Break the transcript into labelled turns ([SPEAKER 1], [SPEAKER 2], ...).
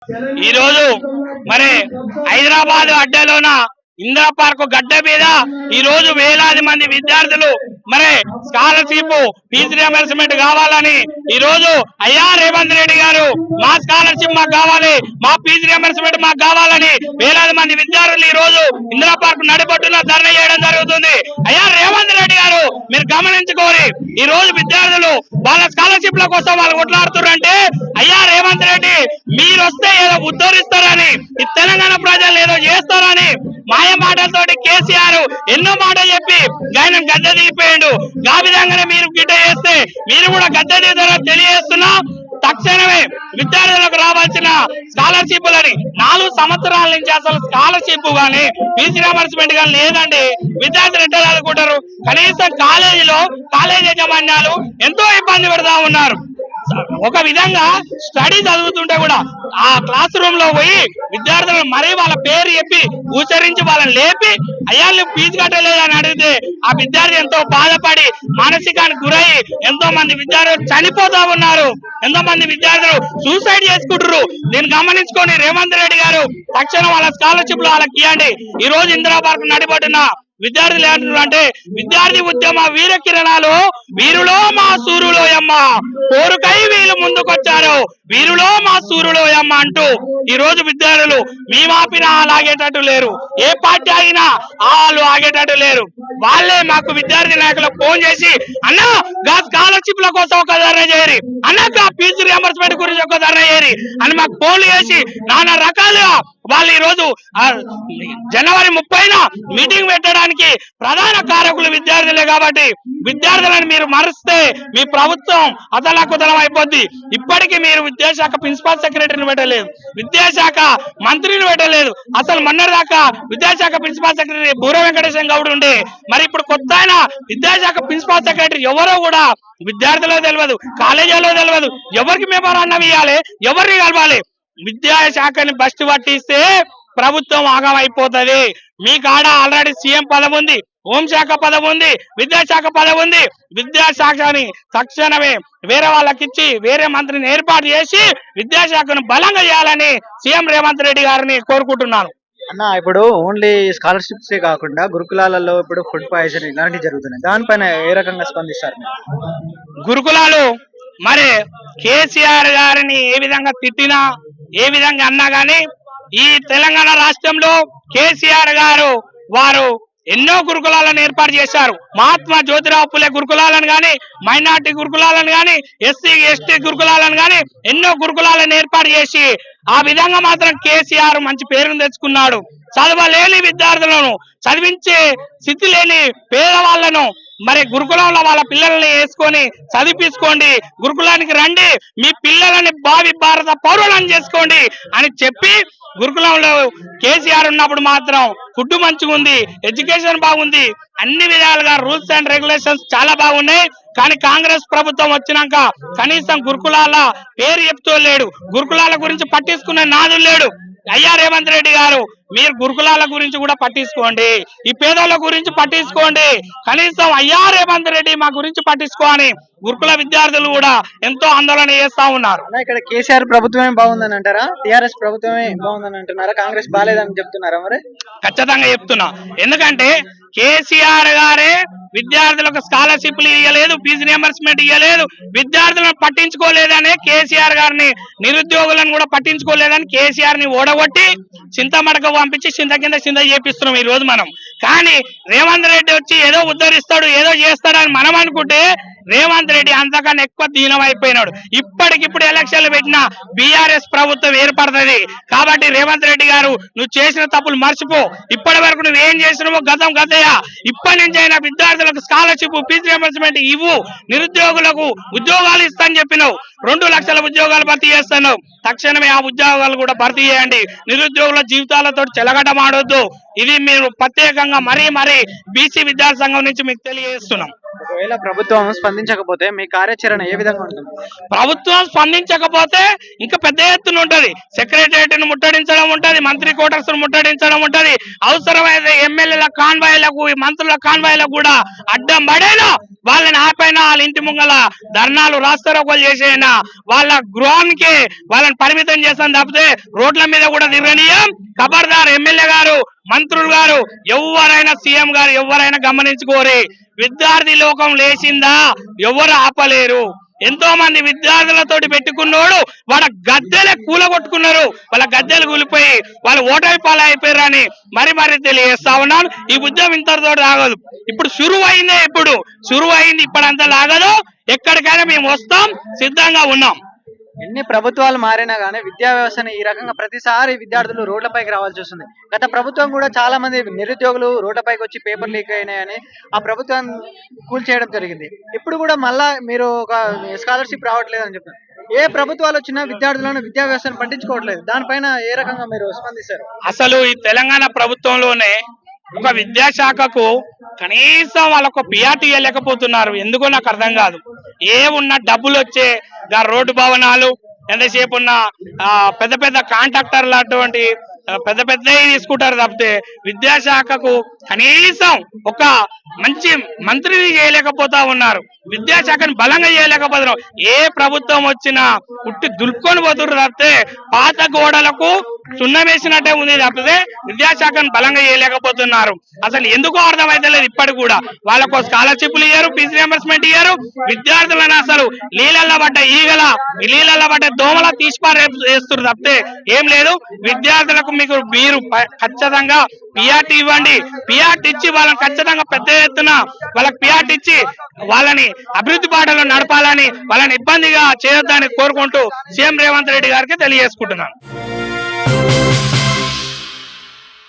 [SPEAKER 1] ఈ రోజు మరి హైదరాబాద్ అడ్డలోన ఇందిరా పార్క్ గడ్డ మీద ఈ రోజు వేలాది మంది విద్యార్థులు మరి స్కాలర్షిప్ ఫీజు రియంబర్స్మెంట్ కావాలని ఈ రోజు అయ్యా రేవంత్ రెడ్డి గారు మా స్కాలర్షిప్ మాకు కావాలి, మా ఫీజు రియంబర్స్మెంట్ మాకు కావాలని వేలాది మంది విద్యార్థులు ఈ రోజు ఇందిరా పార్క్ నడిబొట్టున ధర్నా చేయడం జరుగుతుంది. అయ్యా రేవంత్ రెడ్డి గారు మీరు గమనించుకోరి, ఈ రోజు విద్యార్థులు వాళ్ళ స్కాలర్షిప్ల కోసం వాళ్ళు కొట్లాడుతున్నారంటే అయ్యా రేవంత్ రెడ్డి మీరు వస్తే ఏదో ఉద్ధరిస్తారని, ఈ తెలంగాణ ప్రజలు ఏదో చేస్తారని మాయ మాటలతోటి కేసీఆర్ ఎన్నో మాటలు చెప్పి ఆయన గద్దె దిగిపోయాడు. ఆ విధంగానే మీరు గిడ్డ చేస్తే మీరు కూడా గద్దె దిగుతారని తెలియజేస్తున్నా. తక్షణమే విద్యార్థులకు రావాల్సిన స్కాలర్షిప్లని 4 సంవత్సరాల నుంచి అసలు స్కాలర్షిప్ గానీ ఫీజు రియంబర్స్మెంట్ గానీ లేదండి. విద్యార్థులు ఎట్లా చదువుకుంటారు? కనీసం కాలేజీ యాజమాన్యాలు ఎంతో ఇబ్బంది పెడతా ఉన్నారు. ఒక విధంగా స్టడీ చదువుతుంటే కూడా ఆ క్లాస్ రూమ్ లో పోయి విద్యార్థులను మరీ వాళ్ళ పేరు చెప్పి ఉచ్చరించి వాళ్ళని లేపి అయ్యా ఫీజు కట్టలేదని అడిగితే ఆ విద్యార్థి ఎంతో బాధపడి మానసికానికి గురై ఎంతో మంది విద్యార్థులు చనిపోతా ఉన్నారు. ఎంతో మంది విద్యార్థులు సూసైడ్ చేసుకుంటారు. దీన్ని గమనించుకొని రేవంత్ రెడ్డి గారు తక్షణం వాళ్ళ స్కాలర్షిప్ లో వాళ్ళకి ఇవ్వండి. ఈ రోజు ఇందిరా పార్క్ నడిబొడ్డున విద్యార్థులు ఏమంటున్నారు అంటే విద్యార్థి ఉద్యమ వీర కిరణాలు వీరులో మా సూర్యులో యమ్మ కోరుకై వీళ్ళు ముందుకొచ్చారు, వీరులో మా సూర్యులో యమ్మ అంటూ ఈ రోజు విద్యార్థులు మేమాపినా ఆగేటట్టు లేరు, ఏ పార్టీ ఆగినా వాళ్ళు ఆగేటట్టు లేరు. వాళ్ళే మాకు విద్యార్థి నాయకులకు ఫోన్ చేసి అన్నా గా స్కాలర్షిప్ల కోసం ఒక ధర్నా చేయరి, అన్నా ఫీజు రియంబర్స్మెంట్ గురించి ఒక ధర్నా చేయరి అని మాకు ఫోన్లు చేసి నానా రకాలుగా వాళ్ళు ఈ రోజు జనవరి 30న మీటింగ్ పెట్టడానికి ప్రధాన కారకులు విద్యార్థులే. కాబట్టి విద్యార్థులను మీరు మరిస్తే మీ ప్రభుత్వం అతలాకుతలం అయిపోద్ది. ఇప్పటికీ మీరు విద్యాశాఖ ప్రిన్సిపల్ సెక్రటరీని పెట్టలేదు, విద్యాశాఖ మంత్రిని పెట్టలేదు. అసలు మొన్నటిదాకా విద్యాశాఖ ప్రిన్సిపల్ సెక్రటరీ బూర వెంకటేశ్వర గౌడ్ ఉండే, మరి ఇప్పుడు కొత్త ఆయన విద్యాశాఖ ప్రిన్సిపల్ సెక్రటరీ ఎవరో కూడా విద్యార్థులో తెలియదు, కాలేజీలో తెలియదు. ఎవరికి మెమోరాండం ఇవ్వాలి, ఎవరిని కలవాలి? విద్యాశాఖని బస్టు పట్టిస్తే ప్రభుత్వం ఆగమైపోతుంది. మీ కాడ ఆల్రెడీ సీఎం పదవి ఉంది, హోంశాఖ పదవి ఉంది, విద్యాశాఖ పదవి ఉంది. విద్యాశాఖని తక్షణమే వేరే వాళ్ళకిచ్చి వేరే మంత్రిని ఏర్పాటు చేసి విద్యాశాఖను బలంగా చేయాలని సీఎం రేవంత్ రెడ్డి గారిని కోరుకుంటున్నాను.
[SPEAKER 2] అన్న ఇప్పుడు ఓన్లీ స్కాలర్షిప్సే కాకుండా గురుకులాలలో ఇప్పుడు ఫుడ్ పాయిజన్ ఇలాంటివి జరుగుతున్నాయి, దానిపైన ఏ రకంగా స్పందిస్తారు?
[SPEAKER 1] గురుకులాలు మరి కేసీఆర్ గారిని ఏ విధంగా తిట్టినా ఏ విధంగా అన్నా గానీ ఈ తెలంగాణ రాష్ట్రంలో కేసీఆర్ గారు వారు ఎన్నో గురుకులాలను ఏర్పాటు చేశారు. మహాత్మా జ్యోతిరావు పులే గురుకులాలను గాని, మైనార్టీ గురుకులాలను గాని, ఎస్సీ ఎస్టీ గురుకులాలను గాని ఎన్నో గురుకులాలను ఏర్పాటు చేసి ఆ విధంగా మాత్రం కేసీఆర్ మంచి పేరును తెచ్చుకున్నాడు. చదవలేని విద్యార్థులను చదివించే స్థితి లేని పేదవాళ్లను మరి గురుకులంలో వాళ్ళ పిల్లల్ని వేసుకొని చదివించుకోండి, గురుకులానికి రండి, మీ పిల్లలని భావి భారత పౌరులను చేసుకోండి అని చెప్పి గురుకులంలో కేసీఆర్ ఉన్నప్పుడు మాత్రం ఫుడ్ మంచిగా ఉంది, ఎడ్యుకేషన్ బాగుంది, అన్ని విధాలుగా రూల్స్ అండ్ రెగ్యులేషన్స్ చాలా బాగున్నాయి. కానీ కాంగ్రెస్ ప్రభుత్వం వచ్చినాక కనీసం గురుకులాల పేరు చెప్తూ లేడు, గురుకులాల గురించి పట్టించుకునే నాదులు లేడు. అయ్యా రేవంత్ రెడ్డి గారు మీరు గురుకులాల గురించి కూడా పట్టించుకోండి, ఈ పేదల గురించి పట్టించుకోండి. కనీసం అయ్యా రేవంత్ రెడ్డి మా గురించి పట్టించుకోని గురుకుల విద్యార్థులు కూడా ఎంతో ఆందోళన చేస్తా ఉన్నారు.
[SPEAKER 2] ఇక్కడ కేసీఆర్ ప్రభుత్వమే బాగుందని అంటారా, టీఆర్ఎస్ ప్రభుత్వమే బాగుందని అంటున్నారా, కాంగ్రెస్ బాలేదని చెప్తున్నారా? మరి
[SPEAKER 1] ఖచ్చితంగా చెప్తున్నా, ఎందుకంటే కేసీఆర్ గారే విద్యార్థులకు స్కాలర్షిప్లు ఇవ్వలేదు, ఫీజు రియంబర్స్మెంట్ ఇవ్వలేదు, విద్యార్థులను పట్టించుకోలేదనే కేసీఆర్ గారిని, నిరుద్యోగులను కూడా పట్టించుకోలేదని కేసీఆర్ ని ఓడగొట్టి చింతమడక పంపించి చింత కింద చింత చేపిస్తున్నాం ఈ రోజు మనం. కానీ రేవంత్ రెడ్డి వచ్చి ఏదో ఉద్ధరిస్తాడు ఏదో చేస్తాడని మనం అనుకుంటే రేవంత్ రెడ్డి అంతకన్నా ఎక్కువ దీనం అయిపోయినాడు. ఇప్పటికిప్పుడు ఎలక్షన్లు పెట్టినా బీఆర్ఎస్ ప్రభుత్వం ఏర్పడుతుంది. కాబట్టి రేవంత్ రెడ్డి గారు నువ్వు చేసిన తప్పులు మర్చిపో, ఇప్పటి వరకు నువ్వు ఏం చేసినావో గతం గతయా. ఇప్పటి నుంచి అయినా విద్యార్థులకు స్కాలర్షిప్ ఫీజు రియంబర్స్మెంట్ ఇవ్వు, నిరుద్యోగులకు ఉద్యోగాలు ఇస్తానని చెప్పినావు, 2 లక్షల ఉద్యోగాలు భర్తీ చేస్తున్నావు. తక్షణమే ఆ ఉద్యోగాలు కూడా భర్తీ చేయండి, నిరుద్యోగుల జీవితాలతో చెలగటమాడొద్దు. ఇది మీరు ప్రత్యేకంగా మరీ బీసీ విద్యార్థి సంఘం నుంచి మీకు తెలియజేస్తున్నాం.
[SPEAKER 2] ఒకవేళ ప్రభుత్వం స్పందించకపోతే మీ కార్యాచరణ ఏ విధంగా ఉంటుంది?
[SPEAKER 1] ప్రభుత్వం స్పందించకపోతే ఇంకా పెద్ద ఎత్తున ఉంటది. సెక్రటేరియట్ ను ముట్టడించడం ఉంటది, మంత్రి క్వార్టర్స్ ను ముట్టడించడం ఉంటది. అవసరమైతే ఎమ్మెల్యేల కాన్వాయ్లకు, మంత్రుల కాన్వాయ్లకు కూడా అడ్డం పడేలా వాళ్ళని ఆపైనా, వాళ్ళ ఇంటి ముంగల ధర్నాలు రాస్తారోకోలు చేసేనా, వాళ్ళ గృహానికి వాళ్ళని పరిమితం చేస్తాను తప్పితే రోడ్ల మీద కూడా తిరగనీయం. ఖబర్దార్ ఎమ్మెల్యే గారు, మంత్రులు గారు, ఎవరైనా సీఎం గారు ఎవరైనా గమనించుకోరి. విద్యార్థి లోకం లేచిందా ఎవరు ఆపలేరు. ఎంతో మంది విద్యార్థులతోటి పెట్టుకున్నోడు వాళ్ళ గద్దెలే కూలగొట్టుకున్నారు. వాళ్ళ గద్దెలు కూలిపోయి వాళ్ళు ఓటమి పాలు అయిపోయారు అని మరి తెలియజేస్తా ఉన్నాను. ఈ ఉద్యమం ఇంతటితో ఆగదు. ఇప్పుడు షురువు అయిందే, షురువు అయింది, ఇప్పుడంతా లాగదు. ఎక్కడికైనా మేము వస్తాం, సిద్ధంగా ఉన్నాం.
[SPEAKER 2] ఎన్ని ప్రభుత్వాలు మారినా కానీ విద్యా వ్యవస్థని ఈ రకంగా ప్రతిసారి విద్యార్థులు రోడ్లపైకి రావాల్సి వస్తుంది. గత ప్రభుత్వం కూడా చాలా మంది నిరుద్యోగులు రోడ్లపైకి వచ్చి పేపర్ లీక్ అయినాయని ఆ ప్రభుత్వం కూల్చేయడం జరిగింది. ఇప్పుడు కూడా మళ్ళా మీరు ఒక స్కాలర్షిప్ రావట్లేదు అని చెప్తారు. ఏ ప్రభుత్వాలు వచ్చినా విద్యార్థులను విద్యా వ్యవస్థను పట్టించుకోవట్లేదు. దానిపైన ఏ రకంగా మీరు స్పందిస్తారు?
[SPEAKER 1] అసలు ఈ తెలంగాణ ప్రభుత్వంలోనే ఒక విద్యాశాఖకు కనీసం వాళ్ళకు పిఆర్టీ ఇవ్వలేకపోతున్నారు. ఎందుకో నాకు అర్థం కాదు. ఏమున్నా డబ్బులు వచ్చే రోడ్డు భవనాలు, ఎంతసేపు ఉన్న పెద్ద పెద్ద కాంట్రాక్టర్లు అటువంటి పెద్ద పెద్దవి తీసుకుంటారు తప్పితే విద్యాశాఖకు కనీసం ఒక మంచి మంత్రిని చేయలేకపోతా ఉన్నారు. విద్యాశాఖను బలంగా చేయలేకపోతున్నారు. ఏ ప్రభుత్వం వచ్చినా పుట్టి దులుపుకొని పోతున్నారు తప్పితే పాత గోడలకు సున్నం వేసినట్టే ఉంది తప్పితే విద్యాశాఖను బలంగా చేయలేకపోతున్నారు. అసలు ఎందుకో అర్థమైతే లేదు. ఇప్పటికి కూడా వాళ్ళకు స్కాలర్షిప్లు ఇయ్యారు, ఫీజు రియంబర్స్మెంట్ ఇయ్యారు. విద్యార్థులను అసలు నీళ్ళల్లో పడ్డ ఈగల, నీళ్ళల్లో పడ్డ దోమల తీసిపారేస్తున్నారు తప్పితే ఏం లేదు. విద్యార్థులకు మీరు ఖచ్చితంగా పిఆర్టీ ఇవ్వండి. పిఆర్టీ ఇచ్చి వాళ్ళని ఖచ్చితంగా పెద్ద ఎత్తున వాళ్ళకి పిఆర్టీ ఇచ్చి వాళ్ళని అభివృద్ధి బాటలో నడపాలని, వాళ్ళని ఇబ్బందిగా చేయొద్దని కోరుకుంటూ సీఎం రేవంత్ రెడ్డి గారికి తెలియజేసుకుంటున్నాను.